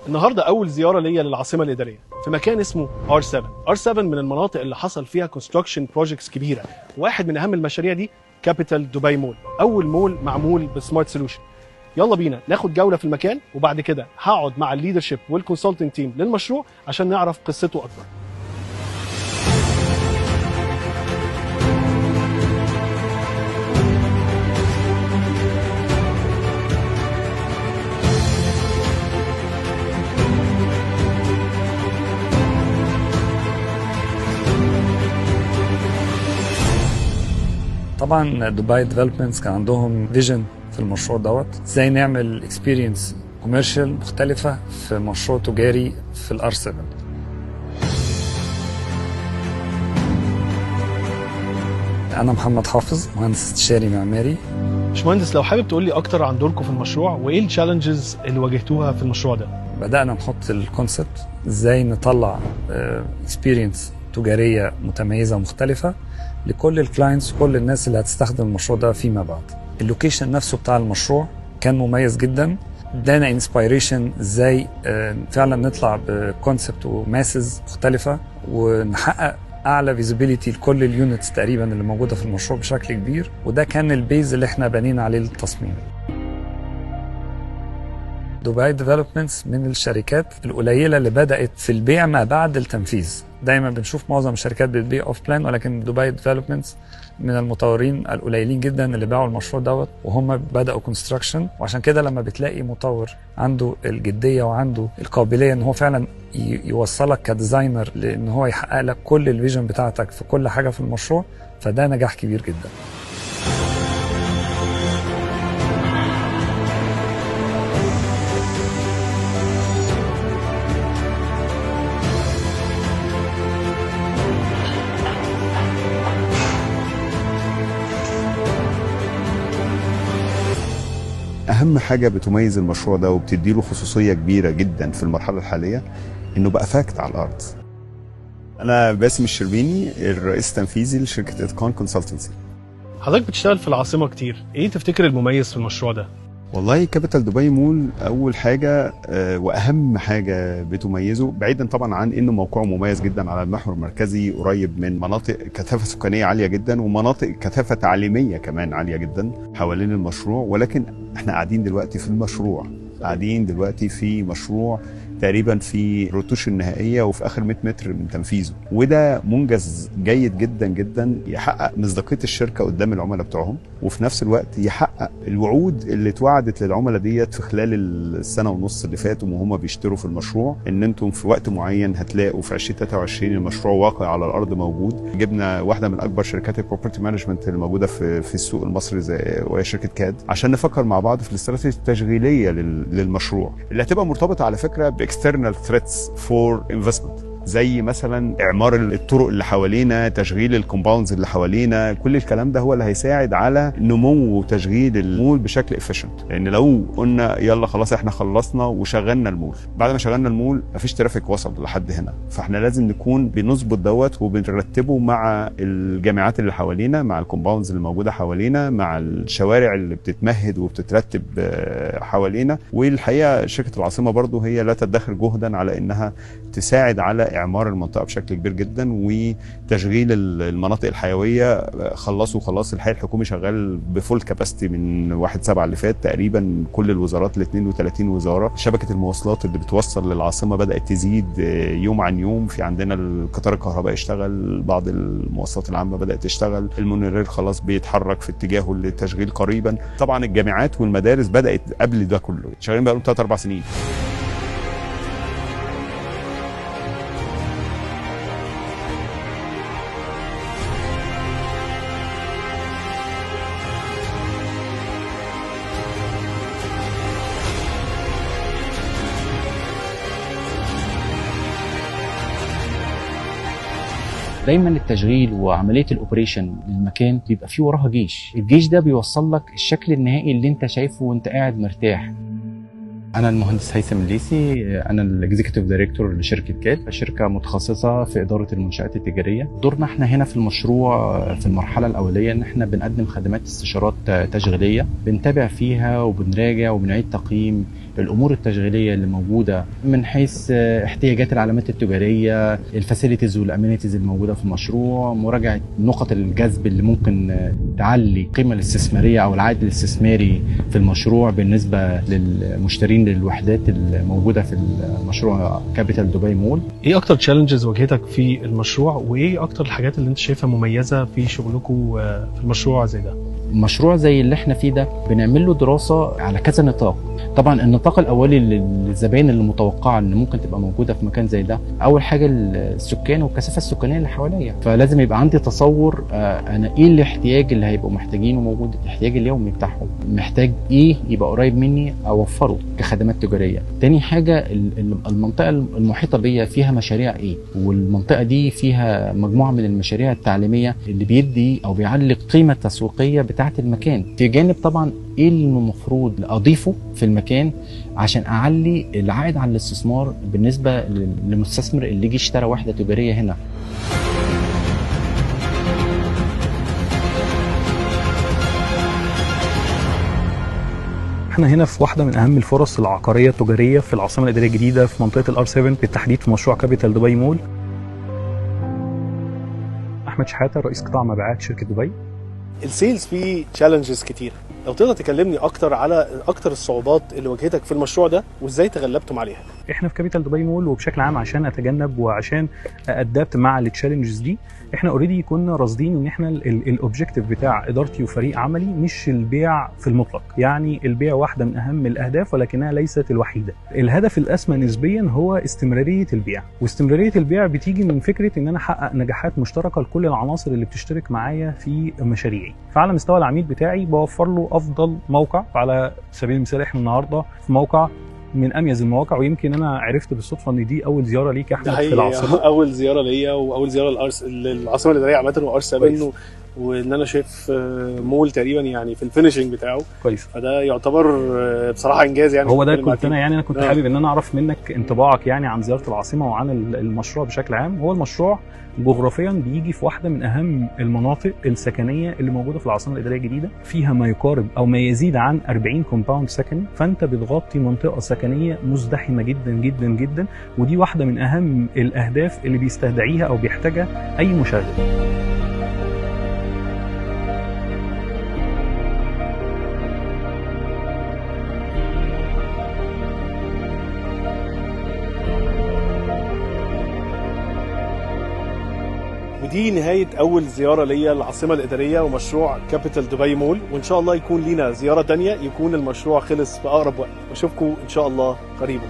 النهارده اول زياره ليا للعاصمه الاداريه في مكان اسمه R7. R7 من المناطق اللي حصل فيها كونستراكشن بروجكتس كبيره. واحد من اهم المشاريع دي كابيتال دبي مول، اول مول معمول بسمارت سولوشن. يلا بينا ناخد جوله في المكان، وبعد كده هقعد مع الليدرشيب والكونسلتنج تيم للمشروع عشان نعرف قصته اكتر. طبعا دبي ديفلوبمنتس كان عندهم فيجن في المشروع دوت، ازاي نعمل اكسبيرينس كوميرشال مختلفه في مشروع تجاري في الار 7. انا محمد حافظ، مهندس استشاري معماري. باشمهندس، لو حابب تقول لي اكتر عن دوركم في المشروع وايه التشالنجز اللي واجهتوها في المشروع ده؟ بدانا نحط الكونسبت ازاي نطلع اكسبيرينس تجاريه متميزه ومختلفه لكل الكلاينتس وكل الناس اللي هتستخدم المشروع ده فيما بعد. اللوكيشن نفسه بتاع المشروع كان مميز جدا، ادانا انسبيريشن ازاي فعلا نطلع بكونسبت وماسز مختلفه ونحقق اعلى فيزيبيليتي لكل اليونتس تقريبا اللي موجوده في المشروع بشكل كبير، وده كان البيز اللي احنا بنينا عليه التصميم. دبي ديفلوبمنتس من الشركات القليله اللي بدات في البيع ما بعد التنفيذ. دايما بنشوف معظم الشركات بتبيع اوف بلان، ولكن دبي ديفلوبمنتس من المطورين القليلين جدا اللي باعوا المشروع دوت وهم بداوا كونستراكشن. وعشان كده لما بتلاقي مطور عنده الجديه وعنده القابليه ان هو فعلا يوصلك كديزاينر لان هو يحقق لك كل الفيجن بتاعتك في كل حاجه في المشروع، فده نجاح كبير جدا. أهم حاجة بتميز المشروع ده وبتديله خصوصية كبيرة جدا في المرحلة الحالية إنه بقى فاكت على الأرض. أنا باسم الشربيني، الرئيس التنفيذي لشركة إتقان كونسلتنسي. حضرتك بتشتغل في العاصمه كتير، ايه تفتكر المميز في المشروع ده؟ والله كابيتال دبي مول أول حاجة وأهم حاجة بتميزه، بعيدا طبعا عن إنه موقعه مميز جدا على المحور المركزي، قريب من مناطق كثافة سكانية عالية جدا ومناطق كثافة تعليمية كمان عالية جدا حوالين المشروع. ولكن احنا قاعدين دلوقتي في مشروع تقريبا في الروتوش النهائيه وفي اخر 100 متر من تنفيذه، وده منجز جيد جدا جدا يحقق مصداقيه الشركه قدام العملاء بتوعهم، وفي نفس الوقت يحقق الوعود اللي اتوعدت للعملاء ديت في خلال السنه ونص اللي فاتوا وهم بيشتروا في المشروع، ان انتم في وقت معين هتلاقوا في 2023 المشروع واقع على الارض موجود. جبنا واحده من اكبر شركات البروبرتي مانجمنت اللي موجوده في السوق المصري وهي شركه كاد، عشان نفكر مع بعض في الاستراتيجيه التشغيليه للمشروع اللي هتبقى مرتبطه على فكره external threats for investment، زي مثلا اعمار الطرق اللي حوالينا، تشغيل الكومباوندز اللي حوالينا. كل الكلام ده هو اللي هيساعد على نمو وتشغيل المول بشكل efficient. لان لو قلنا يلا خلاص احنا خلصنا وشغلنا المول، بعد ما شغلنا المول مفيش ترافيك وصل لحد هنا، فاحنا لازم نكون بنظبط دوت وبنرتبه مع الجامعات اللي حوالينا، مع الكومباوندز اللي موجوده حوالينا، مع الشوارع اللي بتتمهد وبتترتب حوالينا. والحقيقه شركه العاصمه برضو هي لا تدخر جهدا على انها تساعد على اعمار المنطقه بشكل كبير جدا وتشغيل المناطق الحيويه. خلاص الحي الحكومي شغال بفول كاباسيتي من 1/7 اللي فات تقريبا، كل الوزارات ال 32 وزاره. شبكه المواصلات اللي بتوصل للعاصمه بدات تزيد يوم عن يوم، في عندنا القطار الكهربائي اشتغل، بعض المواصلات العامه بدات تشتغل، المونوريل خلاص بيتحرك في اتجاهه للتشغيل قريبا. طبعا الجامعات والمدارس بدات قبل ده كله، شغالين بقى لهم 3-4 سنين. دايما التشغيل وعمليه الاوبريشن للمكان بيبقى فيه وراها جيش. الجيش ده بيوصل لك الشكل النهائي اللي انت شايفه وانت قاعد مرتاح. انا المهندس هيثم الليثي، انا الاكزيكتيف دايركتور لشركه كاد، شركه متخصصه في اداره المنشات التجاريه. دورنا احنا هنا في المشروع في المرحله الاوليه ان احنا بنقدم خدمات استشارات تشغيليه، بنتابع فيها وبنراجع وبنعيد تقييم الامور التشغيليه اللي موجوده من حيث احتياجات العلامات التجاريه، الفاسيلتيز والامينيتيز الموجوده في المشروع، مراجعه نقط الجذب اللي ممكن تعلي القيمه الاستثماريه او العائد الاستثماري في المشروع بالنسبه للمشترين للوحدات الموجوده في المشروع كابيتال دبي مول. ايه اكتر تشالنجز واجهتك في المشروع، وايه اكتر الحاجات اللي انت شايفها مميزه في شغلكم في المشروع زي ده؟ مشروع زي اللي احنا فيه ده بنعمل له دراسه على كذا نطاق. طبعا النطاق الاولي للزبائن اللي متوقعه ان ممكن تبقى موجوده في مكان زي ده، اول حاجه السكان والكثافه السكانيه اللي حواليا، فلازم يبقى عندي تصور انا ايه الاحتياج اللي هيبقوا محتاجينه موجود، الاحتياج اليومي بتاعهم، محتاج ايه يبقى قريب مني اوفره كخدمات تجاريه. تاني حاجه المنطقه المحيطه بيا فيها مشاريع ايه، والمنطقه دي فيها مجموعه من المشاريع التعليميه اللي بيدي او بيعلي القيمه التسويقيه بتاعه المكان، في جانب طبعا ايه اللي المفروض اضيفه في المكان عشان اعلي العائد على الاستثمار بالنسبه للمستثمر اللي يجي اشترى وحده تجاريه هنا. احنا هنا في واحده من اهم الفرص العقاريه التجاريه في العاصمه الاداريه الجديده في منطقه الار 7 بالتحديد في مشروع كابيتال دبي مول. احمد شحاته رئيس قطاع مبيعات شركه دبي. السيلز فيه تشالنجز كتير، لو تقدر تكلمني اكتر على اكتر الصعوبات اللي واجهتك في المشروع ده وازاي تغلبتم عليها. احنا في كابيتال دبي مول وبشكل عام عشان اتجنب وعشان ادابت مع التشالنجز دي، احنا اوريدي كنا راصدين ان احنا الاوبجيكتيف بتاع ادارتي وفريق عملي مش البيع في المطلق، يعني البيع واحده من اهم الاهداف ولكنها ليست الوحيده. الهدف الاسمى نسبيا هو استمراريه البيع، واستمراريه البيع بتيجي من فكره ان انا احقق نجاحات مشتركه لكل العناصر اللي بتشترك معايا في مشاريعي. فعلى مستوى العميل بتاعي بوفر له افضل موقع، على سبيل المثال احنا النهارده في موقع من اميز المواقع، ويمكن انا عرفت بالصدفه ان دي اول زياره ليك يا احمد في العاصمه. اول زياره ليا واول زياره للعاصمه الاداريه عامه وار 7، وان انا شايف مول تقريبا يعني في الفينشنج بتاعه كويس، فده يعتبر بصراحه انجاز. يعني هو ده كنت انا كنت حابب ان انا اعرف منك انطباعك يعني عن زياره العاصمه وعن المشروع بشكل عام. هو المشروع جغرافيا بيجي في واحده من اهم المناطق السكنيه اللي موجوده في العاصمه الاداريه الجديده، فيها ما يقارب او ما يزيد عن 40 كومباوند سكني، فانت بتغطي منطقه سكنيه مزدحمه جدا جدا جدا، ودي واحده من اهم الاهداف اللي بيستدعيها او بيحتاجها اي مشغل. ودي نهاية أول زيارة ليا للعاصمة الإدارية ومشروع كابيتال دبي مول، وإن شاء الله يكون لينا زيارة تانية، يكون المشروع خلص في أقرب وقت، وأشوفكم إن شاء الله قريبا.